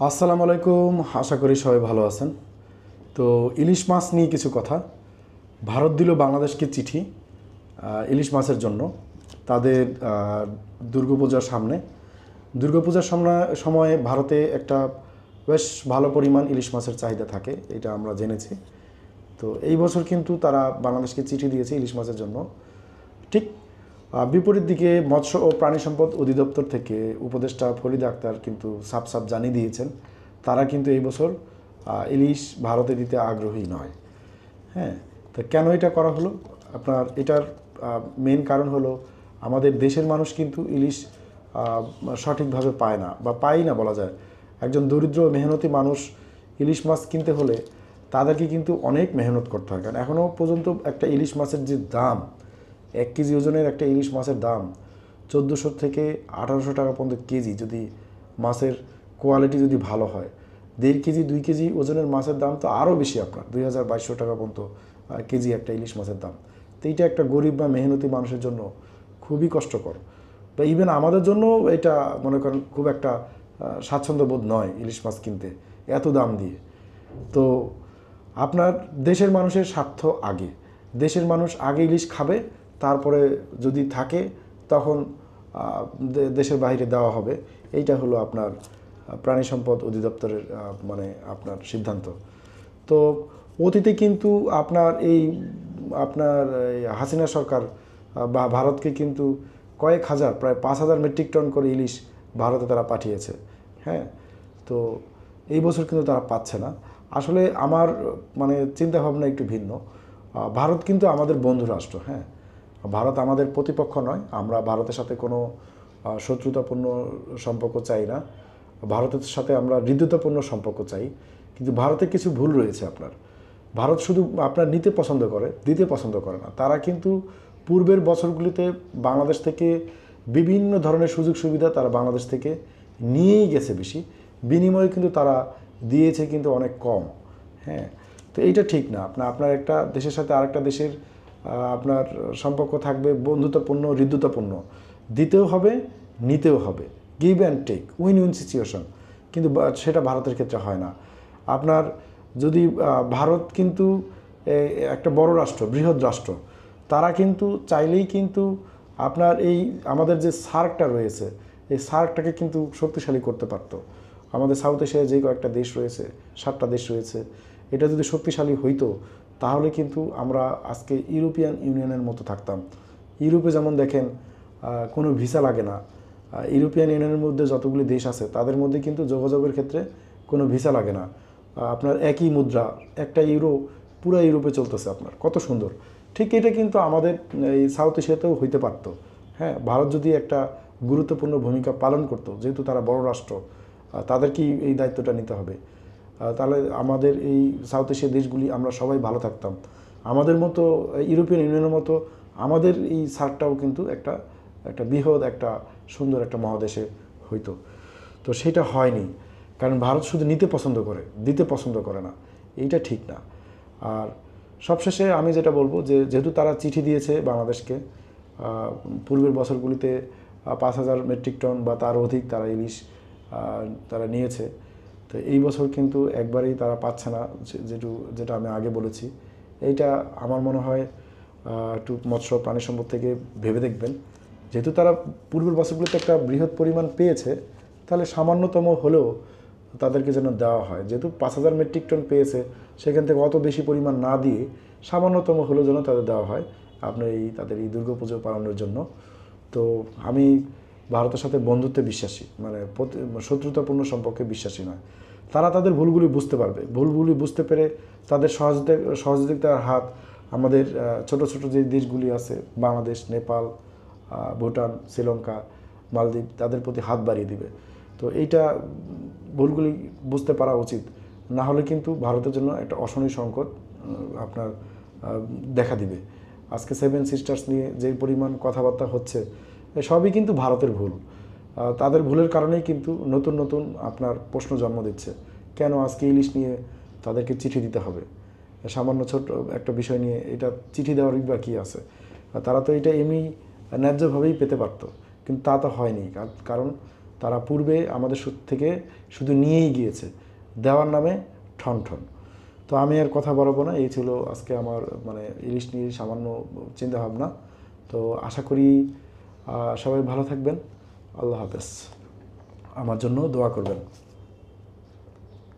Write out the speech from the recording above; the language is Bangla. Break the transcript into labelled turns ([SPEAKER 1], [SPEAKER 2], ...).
[SPEAKER 1] আসসালামু আলাইকুম, আশা করি সবাই ভালো আছেন। তো ইলিশ মাছ নিয়ে কিছু কথা। ভারত দিল বাংলাদেশকে চিঠি ইলিশ মাছের জন্য। তাদের দুর্গাপূজার সামনে দুর্গাপূজার সময়ে ভারতে একটা বেশ ভালো পরিমাণ ইলিশ মাছের চাহিদা থাকে, এটা আমরা জেনেছি। তো এই বছর কিন্তু তারা বাংলাদেশকে চিঠি দিয়েছে ইলিশ মাছের জন্য। ঠিক বিপরীত দিকে মৎস্য ও প্রাণী সম্পদ অধিদপ্তর থেকে উপদেষ্টা ফরিদ আক্তার কিন্তু সাফ সাফ জানিয়ে দিয়েছেন তারা কিন্তু এই বছর ইলিশ ভারতে দিতে আগ্রহী নয়। হ্যাঁ, তো কেন এটা করা হলো? আপনার এটার মেন কারণ হলো আমাদের দেশের মানুষ কিন্তু ইলিশ সঠিকভাবে পায় না বা পায়ই না বলা যায়। একজন দরিদ্র মেহনতি মানুষ ইলিশ মাছ কিনতে হলে তাদেরকে কিন্তু অনেক মেহনত করতে হয়, কারণ এখনও পর্যন্ত একটা ইলিশ মাছের যে দাম, 1 কেজি ওজনের একটা ইলিশ মাছের দাম 1400 থেকে 1800 টাকা পর্যন্ত কেজি, যদি মাছের কোয়ালিটি যদি ভালো হয়। 1.5 কেজি 2 কেজি ওজনের মাছের দাম তো আরও বেশি, আপনার 2200 টাকা পর্যন্ত কেজি একটা ইলিশ মাছের দাম। তো এইটা একটা গরিব বা মেহনতি মানুষের জন্য খুবই কষ্টকর, বা ইভেন আমাদের জন্য এটা মনে করেন খুব একটা স্বাচ্ছন্দ্যবোধ নয় ইলিশ মাছ কিনতে এত দাম দিয়ে। তো আপনার দেশের মানুষের স্বার্থ আগে, দেশের মানুষ আগে ইলিশ খাবে, তারপরে যদি থাকে তখন দেশের বাইরে দেওয়া হবে। এইটা হলো আপনার প্রাণী সম্পদ অধিদপ্তরের মানে আপনার সিদ্ধান্ত। তো অতীতে কিন্তু আপনার এই হাসিনা সরকার বা ভারতকে কিন্তু কয়েক হাজার, প্রায় 5,000 মেট্রিক টন করে ইলিশ ভারতে তারা পাঠিয়েছে। হ্যাঁ, তো এই বছর কিন্তু তারা পাচ্ছে না। আসলে আমার মানে চিন্তাভাবনা একটু ভিন্ন। ভারত কিন্তু আমাদের বন্ধু রাষ্ট্র। হ্যাঁ, ভারত আমাদের প্রতিপক্ষ নয়। আমরা ভারতের সাথে কোনো শত্রুতাপূর্ণ সম্পর্ক চাই না। ভারতের সাথে আমরা হৃদ্যতাপূর্ণ সম্পর্ক চাই। কিন্তু ভারতের কিছু ভুল রয়েছে আপনার। ভারত শুধু আপনার নিতে পছন্দ করে, দিতে পছন্দ করে না। তারা কিন্তু পূর্বের বছরগুলিতে বাংলাদেশ থেকে বিভিন্ন ধরনের সুযোগ সুবিধা তারা বাংলাদেশ থেকে নিয়েই গেছে বেশি, বিনিময়ে কিন্তু তারা দিয়েছে কিন্তু অনেক কম। হ্যাঁ, তো এইটা ঠিক না। আপনার একটা দেশের সাথে আরেকটা দেশের আপনার সম্পর্ক থাকবে বন্ধুত্বপূর্ণ, হৃদ্যতাপূর্ণ। দিতেও হবে, নিতেও হবে, give and take, win win situation. কিন্তু সেটা ভারতের ক্ষেত্রে হয় না। আপনার যদি ভারত কিন্তু একটা বড় রাষ্ট্র, বৃহৎ রাষ্ট্র, তারা কিন্তু চাইলেই কিন্তু আপনার এই আমাদের যে সার্কটা রয়েছে, এই সার্কটাকে কিন্তু শক্তিশালী করতে পারত। আমাদের সাউথ এশিয়ায় যে কয়েকটা দেশ রয়েছে, 7টা দেশ রয়েছে, এটা যদি শক্তিশালী হইতো তাহলে কিন্তু আমরা আজকে ইউরোপিয়ান ইউনিয়নের মতো থাকতাম। ইউরোপে যেমন দেখেন কোনো ভিসা লাগে না। ইউরোপিয়ান ইউনিয়নের মধ্যে যতগুলি দেশ আছে তাদের মধ্যে কিন্তু যোগাযোগের ক্ষেত্রে কোনো ভিসা লাগে না। আপনার একই মুদ্রা, একটা ইউরো পুরো ইউরোপে চলতেছে আপনার, কত সুন্দর। ঠিক এটা কিন্তু আমাদের এই সাউথ এশিয়াতেও হইতে পারত। হ্যাঁ, ভারত যদি একটা গুরুত্বপূর্ণ ভূমিকা পালন করতো, যেহেতু তারা বড় রাষ্ট্র, তাদেরকেই এই দায়িত্বটা নিতে হবে। তাহলে আমাদের এই সাউথ এশিয়ার দেশগুলি আমরা সবাই ভালো থাকতাম। আমাদের মতো ইউরোপিয়ান ইউনিয়নের মতো আমাদের এই সার্কটাও কিন্তু একটা একটা বৃহৎ একটা সুন্দর একটা মহাদেশে হইতো। তো সেটা হয়নি, কারণ ভারত শুধু নিতে পছন্দ করে, দিতে পছন্দ করে না। এইটা ঠিক না। আর সবশেষে আমি যেটা বলবো যে যেহেতু তারা চিঠি দিয়েছে বাংলাদেশকে, পূর্বের বছরগুলিতে 5,000 মেট্রিক টন বা তার অধিক তারা ইলিশ তারা নিয়েছে। তো এই বছর কিন্তু একবারেই তারা পাচ্ছে না, যেটা আমি আগে বলেছি। এইটা আমার মনে হয় একটু মৎস্য প্রাণী সম্পদ থেকে ভেবে দেখবেন। যেহেতু তারা পূর্বের বছরগুলোতে একটা বৃহৎ পরিমাণ পেয়েছে, তাহলে সামান্যতম হলেও তাদেরকে যেন দেওয়া হয়। যেহেতু 5,000 মেট্রিক টন পেয়েছে, সেখান থেকে অত বেশি পরিমাণ না দিয়ে সামান্যতম হলেও যেন তাদের দেওয়া হয় আপনার তাদের এই দুর্গাপুজো পালনের জন্য। তো আমি ভারতের সাথে বন্ধুত্বে বিশ্বাসী, মানে শত্রুতাপূর্ণ সম্পর্কে বিশ্বাসী নয়। তারা তাদের ভুলগুলি বুঝতে পারবে, ভুলগুলি বুঝতে পেরে তাদের সহযোগিতার হাত আমাদের ছোট ছোট যে দেশগুলি আছে, বাংলাদেশ, নেপাল, ভুটান, শ্রীলঙ্কা, মালদ্বীপ, তাদের প্রতি হাত বাড়িয়ে দিবে। তো এইটা ভুলগুলি বুঝতে পারা উচিত। না হলে কিন্তু ভারতের জন্য একটা অশনি সংকট আপনার দেখা দিবে। আজকে 7 সিস্টার্স নিয়ে যে পরিমাণ কথাবার্তা হচ্ছে, সবই কিন্তু ভারতের ভুল। তাদের ভুলের কারণেই কিন্তু নতুন নতুন আপনার প্রশ্ন জন্ম দিচ্ছে। কেন আজকে ইলিশ নিয়ে তাদেরকে চিঠি দিতে হবে? সামান্য ছোট্ট একটা বিষয় নিয়ে এটা চিঠি দেওয়ারই বা কী আছে? তারা তো এটা এমনি ন্যায্যভাবেই পেতে পারত, কিন্তু তা তো হয়নি। কারণ তারা পূর্বে আমাদের থেকে শুধু নিয়েই গিয়েছে, দেওয়ার নামে ঠন ঠন। তো আমি আর কথা বাড়াবো না, এই ছিল আজকে আমার মানে ইলিশ নিয়ে সামান্য চিন্তাভাবনা। তো আশা করি সবাই ভালো থাকবেন। আল্লাহ হাফেজ। আমার জন্য দোয়া করবেন।